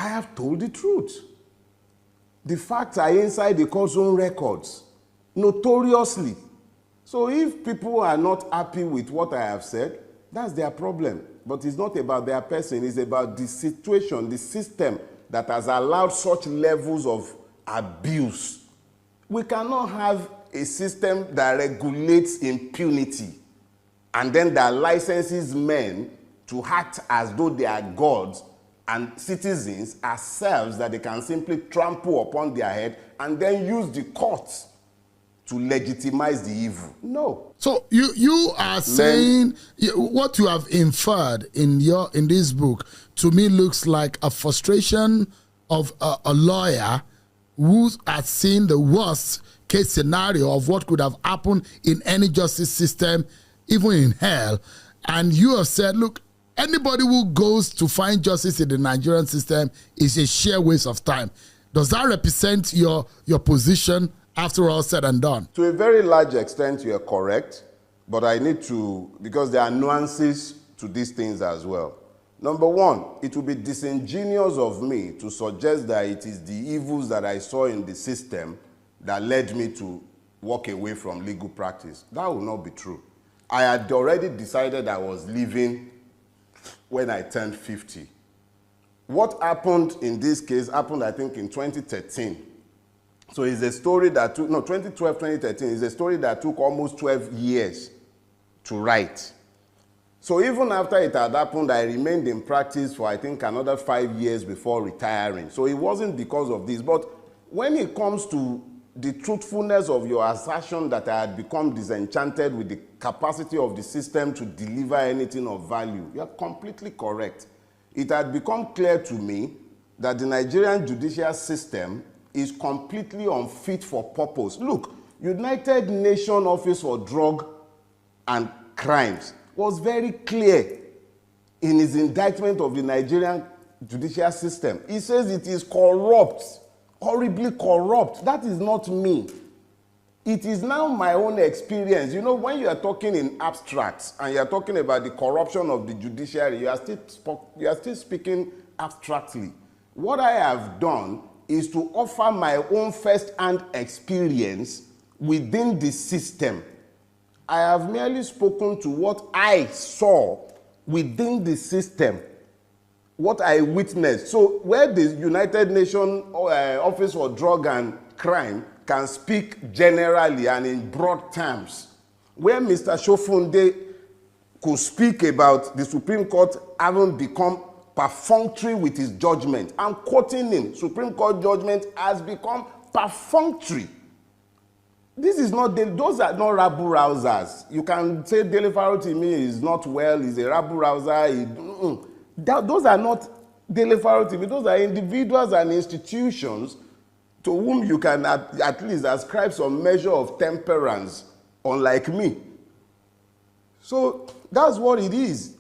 I have told the truth. The facts are inside the court's own records, notoriously. So if people are not happy with what I have said, that's their problem. But it's not about their person, it's about the situation, the system that has allowed such levels of abuse. We cannot have a system that regulates impunity and then that licenses men to act as though they are gods and citizens as serfs that they can simply trample upon their head and then use the courts to legitimize the evil. No. So you are saying what you have inferred in this book to me looks like a frustration of a lawyer who has seen the worst case scenario of what could have happened in any justice system, even in hell. And you have said, look, anybody who goes to find justice in the Nigerian system is a sheer waste of time. Does that represent your position after all said and done? To a very large extent, you are correct, but I need to, because there are nuances to these things as well. Number one, it would be disingenuous of me to suggest that it is the evils that I saw in the system that led me to walk away from legal practice. That would not be true. I had already decided I was leaving when I turned 50. What happened in this case happened, I think, in 2013. So it's a story that took, 2012, 2013, is a story that took almost 12 years to write. So even after it had happened, I remained in practice for, I think, another 5 years before retiring. So it wasn't because of this. But when it comes to the truthfulness of your assertion that I had become disenchanted with the capacity of the system to deliver anything of value, you're completely correct. It had become clear to me that the Nigerian judicial system is completely unfit for purpose. Look, United Nations Office for Drug and Crimes was very clear in his indictment of the Nigerian judicial system. He says it is corrupt, horribly corrupt. That is not me. It is now my own experience. You know, when you are talking in abstracts and you are talking about the corruption of the judiciary, you are still speaking abstractly. What I have done is to offer my own first-hand experience within the system. I have merely spoken to what I saw within the system, what I witnessed. So where the United Nations Office for Drug and Crime can speak generally and in broad terms, where Mr. Shofunde could speak about the Supreme Court having become perfunctory with his judgment. I'm quoting him. Supreme Court judgment has become perfunctory. This is not, those are not rabble-rousers. You can say Dele Farotimi is not well, he's a rabble-rouser. Those are not Dele Farotimi. Those are individuals and institutions to whom you can at least ascribe some measure of temperance, unlike me. So that's what it is.